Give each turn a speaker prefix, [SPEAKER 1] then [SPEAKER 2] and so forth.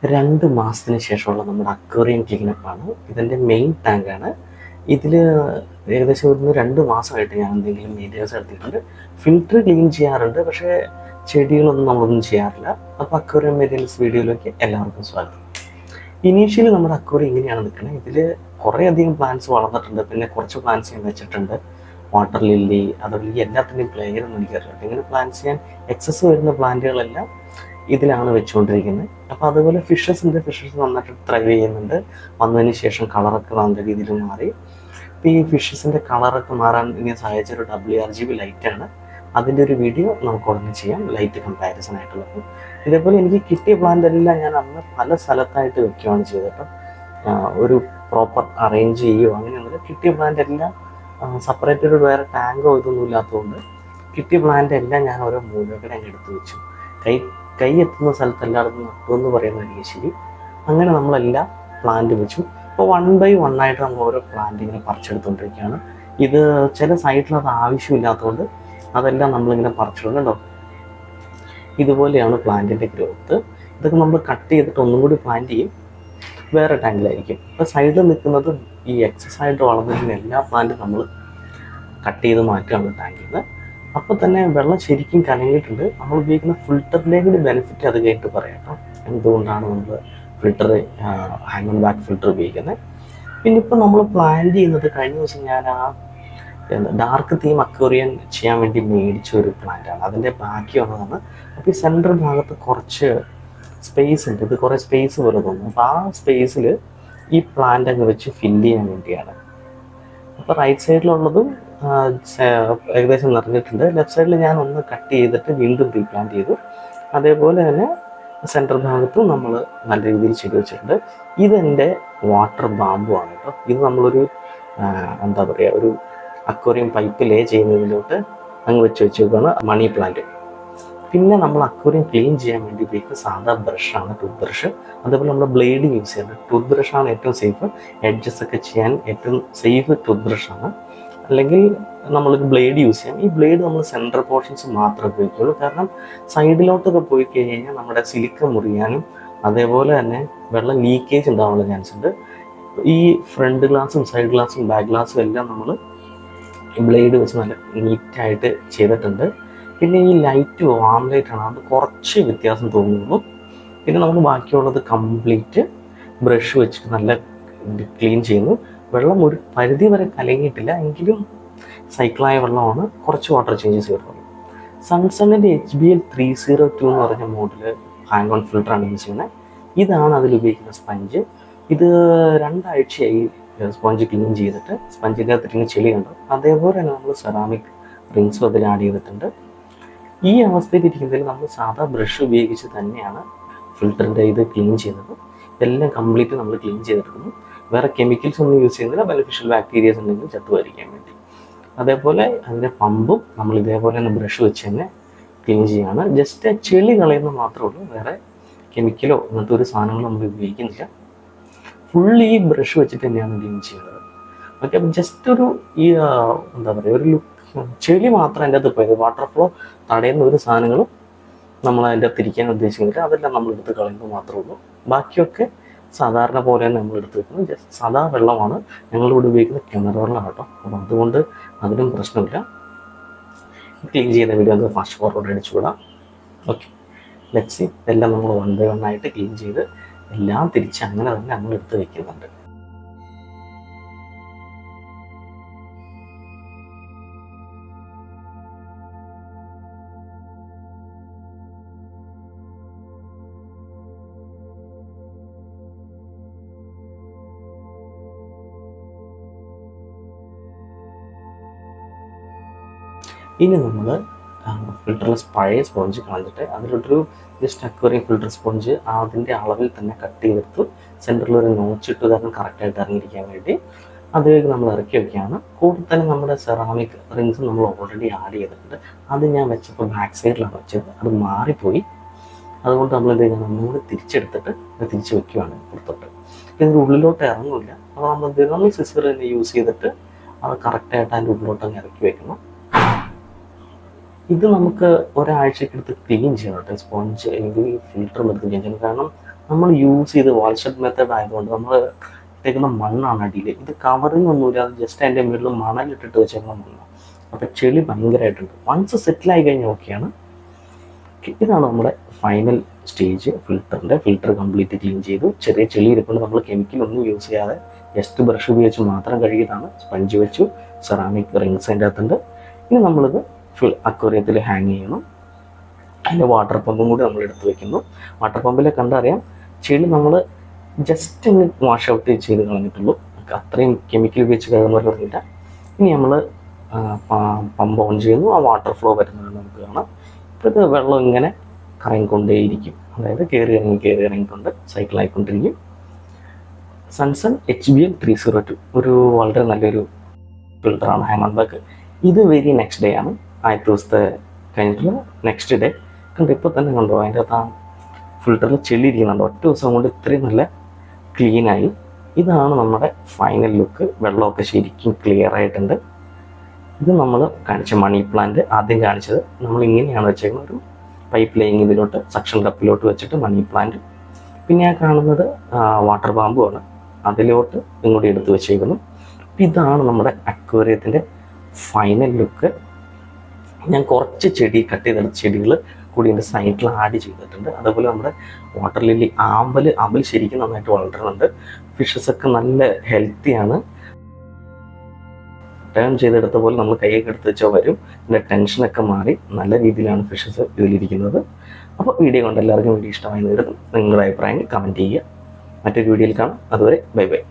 [SPEAKER 1] 2 മാസത്തിന് ശേഷമുള്ള നമ്മുടെ അക്വേറിയം ക്ലീനപ്പാണ്. ഇതിൻ്റെ മെയിൻ ടാങ്കാണ്. ഇതിൽ ഏകദേശം ഒരു 2 മാസമായിട്ട് ഞാൻ എന്തെങ്കിലും മെയിൻ്റെനൻസ് നടത്തിയിട്ടുണ്ട്. ഫിൽറ്റർ ക്ലീൻ ചെയ്യാറുണ്ട്, പക്ഷേ ചെടികളൊന്നും നമ്മളൊന്നും ചെയ്യാറില്ല. അപ്പോൾ അക്വേറിയം മെയിൻ്റെനൻസ് വീഡിയോയിലേക്ക് എല്ലാവർക്കും സ്വാഗതം. ഇനീഷ്യലി നമ്മുടെ അക്വേറിയം ഇങ്ങനെയാണ് നിൽക്കുന്നത്. ഇതിൽ കുറേയധികം പ്ലാന്റ്സ് വളർന്നിട്ടുണ്ട്. പിന്നെ കുറച്ച് പ്ലാന്റ്സ് ഞാൻ വെച്ചിട്ടുണ്ട്. വാട്ടർ ലില്ലി, അതുപോലെ ഈ എല്ലാത്തിൻ്റെയും പ്ലെയറൊന്നും എനിക്കറിയില്ല. ഇങ്ങനെ പ്ലാന്റ്സ് ഞാൻ എക്സസ് വരുന്ന പ്ലാന്റുകളെല്ലാം ഇതിലാണ് വെച്ചുകൊണ്ടിരിക്കുന്നത്. അപ്പോൾ അതുപോലെ ഫിഷസ് നന്നായിട്ട് ത്രൈവ് ചെയ്യുന്നുണ്ട്. വന്നതിന് ശേഷം കളറൊക്കെ നല്ല രീതിയിൽ മാറി. ഇപ്പോൾ ഈ ഫിഷസിൻ്റെ കളറൊക്കെ മാറാൻ ഇനി സഹായിച്ച ഒരു WRGB ലൈറ്റാണ്. അതിൻ്റെ ഒരു വീഡിയോ നമുക്ക് ഉടനെ ചെയ്യാം, ലൈറ്റ് കമ്പാരിസൺ ആയിട്ടുള്ളത്. ഇതേപോലെ എനിക്ക് കിട്ടിയ പ്ലാന്റ് എല്ലാം ഞാൻ അന്ന് പല സ്ഥലത്തായിട്ട് വെക്കുകയാണ് ചെയ്തത്. ഒരു പ്രോപ്പർ അറേഞ്ച് ചെയ്യുകയോ അങ്ങനെയൊന്നുമില്ല. കിട്ടിയ പ്ലാന്റ് എല്ലാം സെപ്പറേറ്റഡ് വേറെ ടാങ്കോ ഇതൊന്നും ഇല്ലാത്തതുകൊണ്ട് കിട്ടിയ പ്ലാന്റ് എല്ലാം ഞാൻ ഓരോ മൂലകളെ അങ്ങ് എടുത്ത് വെച്ചു. കൈ എത്തുന്ന സ്ഥലത്തെല്ലായിടത്തും നട്ടു എന്ന് പറയുന്നതായിരിക്കും ശരി. അങ്ങനെ നമ്മളെല്ലാം പ്ലാന്റ് വെച്ചു. അപ്പോൾ 1 by 1 ആയിട്ട് നമ്മൾ ഓരോ പ്ലാന്റ് ഇങ്ങനെ പറിച്ചെടുത്തുകൊണ്ടിരിക്കുകയാണ്. ഇത് ചില സൈഡിൽ അത് ആവശ്യമില്ലാത്തതുകൊണ്ട് അതെല്ലാം നമ്മളിങ്ങനെ പറിച്ചെടുക്കുന്നുണ്ടോ. ഇതുപോലെയാണ് പ്ലാന്റിൻ്റെ ഗ്രോത്ത്. ഇതൊക്കെ നമ്മൾ കട്ട് ചെയ്തിട്ട് ഒന്നും കൂടി പ്ലാന്റ് ചെയ്യും, വേറെ ടാങ്കിലായിരിക്കും. ഇപ്പോൾ സൈഡിൽ നിൽക്കുന്നത് ഈ എക്സസ് ആയിട്ട് വളർന്നിരിക്കുന്ന എല്ലാ പ്ലാന്റും നമ്മൾ കട്ട് ചെയ്ത് മാറ്റുകയാണ് ടാങ്കിൽ നിന്ന്. അപ്പോൾ തന്നെ വെള്ളം ശരിക്കും കലങ്ങിയിട്ടുണ്ട്. നമ്മൾ ഉപയോഗിക്കുന്ന ഫിൽറ്ററിൻ്റെ കൂടി ബെനിഫിറ്റ് അത് കഴിഞ്ഞിട്ട് പറയാം കേട്ടോ, എന്തുകൊണ്ടാണ് നമ്മൾ filter hang on back filter ഉപയോഗിക്കുന്നത്. പിന്നെ ഇപ്പോൾ നമ്മൾ പ്ലാൻ ചെയ്യുന്നത്, കഴിഞ്ഞ ദിവസം ഞാൻ ഡാർക്ക് തീം അക്വേറിയം ചെയ്യാൻ വേണ്ടി മേടിച്ച ഒരു പ്ലാന്റാണ്. അതിൻ്റെ ബാക്കി വന്നതാണ്. അപ്പോൾ ഈ സെൻട്രൽ ഭാഗത്ത് കുറച്ച് സ്പേസ് ഉണ്ട്. ഇത് കുറേ സ്പേസ് പോലെ തോന്നുന്നു. അപ്പോൾ ആ സ്പേസിൽ ഈ പ്ലാന്റ് അങ്ങ് വെച്ച് ഫില്ല് ചെയ്യാൻ വേണ്ടിയാണ്. അപ്പോൾ റൈറ്റ് സൈഡിലുള്ളതും ഏകദേശം നിറഞ്ഞിട്ടുണ്ട്. ലെഫ്റ്റ് സൈഡിൽ ഞാൻ ഒന്ന് കട്ട് ചെയ്തിട്ട് വീണ്ടും റീപ്ലാന്റ് ചെയ്തു. അതേപോലെ തന്നെ സെൻട്രൽ ഭാഗത്തും നമ്മൾ നല്ല രീതിയിൽ ചെടി വെച്ചിട്ടുണ്ട്. ഇതെൻ്റെ വാട്ടർ ബാമ്പു ആണ് കേട്ടോ. ഇത് നമ്മളൊരു എന്താ പറയുക, ഒരു അക്വേറിയം പൈപ്പ് ലേ ചെയ്യുന്നതിലോട്ട് അങ്ങ് വെക്കുകയാണ് മണി പ്ലാന്റ്. പിന്നെ നമ്മൾ അക്വേറിയം ക്ലീൻ ചെയ്യാൻ വേണ്ടി ഉപയോഗിക്കുന്ന സാധാ ബ്രഷാണ്, ടൂത്ത് ബ്രഷ്. അതേപോലെ നമ്മൾ ബ്ലേഡ് യൂസ് ചെയ്യുന്നത്. ടൂത്ത് ബ്രഷാണ് ഏറ്റവും സേഫ്. എഡ്ജസ് ഒക്കെ ചെയ്യാൻ ഏറ്റവും സേഫ് ടൂത്ത് ബ്രഷാണ്. അല്ലെങ്കിൽ നമ്മളൊരു ബ്ലേഡ് യൂസ് ചെയ്യാം. ഈ ബ്ലേഡ് നമ്മൾ സെൻട്രൽ പോർഷൻസ് മാത്രമേ ഉപയോഗിക്കുള്ളൂ. കാരണം സൈഡിലോട്ടൊക്കെ പോയി കഴിഞ്ഞാൽ നമ്മുടെ സിലിക്ക മുറിയാനും അതേപോലെ തന്നെ വെള്ളം ലീക്കേജ് ഉണ്ടാവാനുള്ള ചാൻസ് ഉണ്ട്. ഈ ഫ്രണ്ട് ഗ്ലാസും സൈഡ് ഗ്ലാസും ബാക്ക് ഗ്ലാസും എല്ലാം നമ്മൾ ബ്ലേഡ് വെച്ച് നല്ല നീറ്റായിട്ട് ചെയ്തിട്ടുണ്ട്. പിന്നെ ഈ ലൈറ്റ് വാം ലൈറ്റാണ്, അത് കുറച്ച് വ്യത്യാസം തോന്നുന്നു. പിന്നെ നമുക്ക് ബാക്കിയുള്ളത് കംപ്ലീറ്റ് ബ്രഷ് വെച്ചിട്ട് നല്ല ക്ലീൻ ചെയ്യുന്നു. വെള്ളം ഒരു പരിധി വരെ കലങ്ങിയിട്ടില്ല, എങ്കിലും സൈക്കിളായ വെള്ളമാണ്. കുറച്ച് വാട്ടർ ചേഞ്ചസ് വരുന്നത്. സൺസണിൻ്റെ HBL 302 എന്ന് പറഞ്ഞ മോഡൽ ഹാങ് ഓൺ ഫിൽറ്ററാണ് യൂസ് ചെയ്യുന്നത്. ഇതാണ് അതിൽ ഉപയോഗിക്കുന്ന സ്പഞ്ച്. ഇത് 2 ആഴ്ചയായി സ്പഞ്ച് ക്ലീൻ ചെയ്തിട്ട്. സ്പഞ്ചിൻ്റെ അകത്തിരിക്കുന്ന ചെളി കണ്ടോ. അതേപോലെ തന്നെ നമ്മൾ സെറാമിക് റിങ്സും അതിൽ ആഡ് ചെയ്തിട്ടുണ്ട്. ഈ അവസ്ഥയിലിരിക്കുന്നതിൽ നമ്മൾ സാധാ ബ്രഷ് ഉപയോഗിച്ച് തന്നെയാണ് ഫിൽറ്ററിൻ്റെ ഇത് ക്ലീൻ ചെയ്യുന്നത്. എല്ലാം കംപ്ലീറ്റ് നമ്മൾ ക്ലീൻ ചെയ്തെടുക്കുന്നു. വേറെ കെമിക്കൽസ് ഒന്നും യൂസ് ചെയ്യുന്നില്ല. ബെനിഫിഷ്യൽ ബാക്ടീരിയസ് ഉണ്ടെങ്കിൽ ചത്തുവരിക്കാൻ വേണ്ടി. അതേപോലെ അതിൻ്റെ പമ്പും നമ്മൾ ഇതേപോലെ തന്നെ ബ്രഷ് വെച്ച് തന്നെ ക്ലീൻ ചെയ്യുകയാണ്. ജസ്റ്റ് ചെളി കളയുന്നത് മാത്രമേ ഉള്ളൂ. വേറെ കെമിക്കലോ അങ്ങനത്തെ ഒരു സാധനങ്ങളും നമ്മൾ ഉപയോഗിക്കുന്നില്ല. ഫുൾ ഈ ബ്രഷ് വെച്ചിട്ട് തന്നെയാണ് ക്ലീൻ ചെയ്യുന്നത്. ഓക്കെ, ജസ്റ്റ് ഒരു ഈ എന്താ പറയുക, ഒരു ലുക്ക്, ചെളി മാത്രം അതിൻ്റെ അകത്ത് പോയത്. വാട്ടർ ഫ്ലോ തടയുന്ന ഒരു സാധനങ്ങളും നമ്മൾ അതിൻ്റെ അകത്ത് ഇരിക്കാൻ ഉദ്ദേശിക്കുന്നില്ല. അതെല്ലാം നമ്മൾ എടുത്ത് കളയുന്നത് മാത്രമേ ഉള്ളൂ. ബാക്കിയൊക്കെ സാധാരണ പോലെ തന്നെ നമ്മൾ എടുത്ത് വെക്കുന്നത്. ജസ്റ്റ് സാധാ വെള്ളമാണ് ഞങ്ങളിവിടെ ഉപയോഗിക്കുന്നത്, കിണർ വെള്ളമാണ് കേട്ടോ. അപ്പോൾ അതുകൊണ്ട് അതിനും പ്രശ്നമില്ല. ക്ലീൻ ചെയ്യുന്ന വീഡിയോ അത് ഫാസ്റ്റ് ഫോർവേഡ് അടിച്ചു വിടാം. Okay, let's see. എല്ലാം നമ്മൾ 1 by 1 ആയിട്ട് ക്ലീൻ ചെയ്ത് എല്ലാം തിരിച്ച് അങ്ങനെ തന്നെ നമ്മൾ എടുത്ത് വയ്ക്കുന്നുണ്ട്. ഇനി നമ്മൾ ഫിൽറ്റർലെസ് പഴയ സ്പോഞ്ച് കളഞ്ഞിട്ട് അതിലോട്ടൊരു ജസ്റ്റ് അക്വേറിയം ഫിൽറ്റർ സ്പോഞ്ച് അതിൻ്റെ അളവിൽ തന്നെ കട്ട് ചെയ്തെടുത്തു. സെൻറ്ററിൽ ഒരു നോച്ചിട്ട് കാരണം കറക്റ്റായിട്ട് ഇറങ്ങിയിരിക്കാൻ വേണ്ടി അതിലേക്ക് നമ്മൾ ഇറക്കി വയ്ക്കുകയാണ്. കൂടെ തന്നെ നമ്മുടെ സെറാമിക് റിങ്സ് നമ്മൾ ഓൾറെഡി ആഡ് ചെയ്തിട്ടുണ്ട്. അത് ഞാൻ വെച്ചപ്പോൾ ബാക്ക് സൈഡിലാണ് വെച്ചത്, അത് മാറിപ്പോയി. അതുകൊണ്ട് നമ്മളിത് ഒന്നുകൂടി തിരിച്ചെടുത്തിട്ട് തിരിച്ച് വയ്ക്കുകയാണ് പുറത്തോട്ട്. ഇതിൻ്റെ ഉള്ളിലോട്ട് ഇറങ്ങില്ല. അപ്പോൾ നമ്മൾ സിസർ തന്നെ യൂസ് ചെയ്തിട്ട് അത് കറക്റ്റായിട്ട് അതിൻ്റെ ഉള്ളിലോട്ട് അങ്ങ് ഇറക്കി വയ്ക്കണം. ഇത് നമുക്ക് ഒരാഴ്ചക്കെടുത്ത് ക്ലീൻ ചെയ്യണം കേട്ടോ. സ്പോഞ്ച് അല്ലെങ്കിൽ ഫിൽറ്റർ എടുത്ത് ക്ലീൻ ചെയ്യണം. കാരണം നമ്മൾ യൂസ് ചെയ്ത് വാൾഷട്ട് മെത്തേഡ് ആയതുകൊണ്ട് നമ്മൾ ഇട്ടേക്കുന്ന മണ്ണാണ് അടിയിൽ. ഇത് കവറിങ് ഒന്നുമില്ല, അത് ജസ്റ്റ് അതിൻ്റെ മുകളിൽ മണലിട്ടിട്ട് വെച്ചേക്കുന്ന മണ്ണാണ്. അപ്പോൾ ചെളി ഭയങ്കരമായിട്ടുണ്ട്. വൺസ് സെറ്റിലായി കഴിഞ്ഞാൽ ഓക്കെയാണ്. ഇതാണ് നമ്മുടെ final stage. Filter complete clean ചെയ്തു. ചെറിയ ചെളി ഇരിപ്പുണ്ട്. നമ്മൾ കെമിക്കലൊന്നും യൂസ് ചെയ്യാതെ ജസ്റ്റ് ബ്രഷ് ഉപയോഗിച്ച് മാത്രം കഴുകിയതാണ്. സ്പഞ്ച് വെച്ചു, സെറാമിക് റിങ്സ് അതിൻ്റെ അകത്തുണ്ട്. ഇനി നമ്മളിത് അക്വേറിയത്തിൽ ഹാങ് ചെയ്യണം. അതിൻ്റെ വാട്ടർ പമ്പും കൂടി നമ്മൾ എടുത്ത് വെക്കുന്നു. വാട്ടർ പമ്പിലെ കണ്ടറിയാം ചെളി നമ്മൾ ജസ്റ്റ് ഒന്ന് വാഷ് ഔട്ട് ചെയ്ത് കളഞ്ഞിട്ടുള്ളൂ. അത്രയും കെമിക്കൽ ഉപയോഗിച്ച് കഴുകുന്നവരൊന്നുമില്ല. ഇനി നമ്മൾ പമ്പ് ഓൺ ചെയ്യുന്നു. ആ വാട്ടർ ഫ്ലോ വരുന്നത് നമുക്ക് കാണാം. ഇപ്പോൾ ഇത് വെള്ളം ഇങ്ങനെ കറങ്ങിക്കൊണ്ടേയിരിക്കും. അതായത് കയറി ഇറങ്ങിക്കൊണ്ട് സൈക്കിളായിക്കൊണ്ടിരിക്കും. സൺസൺ HBL 302 ഒരു വളരെ നല്ലൊരു ഫിൽറ്ററാണ്, ഹാമൺബർഗ്. ഇത് വെരി നെക്സ്റ്റ് ഡേ ആണ്. ആദ്യത്തെ ദിവസത്തെ കഴിഞ്ഞിട്ടുള്ള നെക്സ്റ്റ് ഡേ കണ്ടോ. ഇപ്പോൾ തന്നെ കണ്ടോ അതിൻ്റെ അകത്ത് ആ ഫിൽറ്ററിൽ ചെളി ഇരിക്കുന്നുണ്ടോ. ഒറ്റ ദിവസം കൊണ്ട് ഇത്രയും നല്ല ക്ലീനായി. ഇതാണ് നമ്മുടെ ഫൈനൽ ലുക്ക്. വെള്ളമൊക്കെ ശരിക്കും ക്ലിയർ ആയിട്ടുണ്ട്. ഇത് നമ്മൾ കാണിച്ച മണി പ്ലാന്റ് ആദ്യം കാണിച്ചത് നമ്മൾ ഇങ്ങനെയാണ് വെച്ചേക്കുന്നത്. ഒരു പൈപ്പ് ലൈൻ ഇതിലോട്ട് സക്ഷൻ കപ്പിലോട്ട് വെച്ചിട്ട് മണി പ്ലാന്റ്. പിന്നെ ആ കാണുന്നത് വാട്ടർ പാമ്പുമാണ്, അതിലോട്ട് ഇങ്ങോട്ട് എടുത്ത് വെച്ചേക്കുന്നു. ഇതാണ് നമ്മുടെ അക്വേറിയത്തിൻ്റെ ഫൈനൽ ലുക്ക്. ഞാൻ കുറച്ച് ചെടി കട്ട് ചെയ്തെടുത്ത ചെടികൾ കൂടി എൻ്റെ സൈഡിൽ ആഡ് ചെയ്തിട്ടുണ്ട്. അതുപോലെ നമ്മുടെ വാട്ടർ ലില്ലി അമ്പൽ ശരിക്കും നന്നായിട്ട് വളരുന്നുണ്ട്. ഫിഷസൊക്കെ നല്ല ഹെൽത്തിയാണ്. ടേൺ ചെയ്തെടുത്ത പോലെ നമ്മൾ കൈയൊക്കെ എടുത്ത് വെച്ചാൽ വരും. എൻ്റെ ടെൻഷനൊക്കെ മാറി നല്ല രീതിയിലാണ് ഫിഷസ് ഇതിലിരിക്കുന്നത്. അപ്പോൾ വീഡിയോ കൊണ്ട് എല്ലാവർക്കും വീഡിയോ ഇഷ്ടമായി നേരുന്നു. നിങ്ങളുടെ അഭിപ്രായങ്ങൾ കമൻറ്റ് ചെയ്യുക. മറ്റൊരു വീഡിയോയിൽ കാണാം. അതുവരെ ബൈ ബൈ.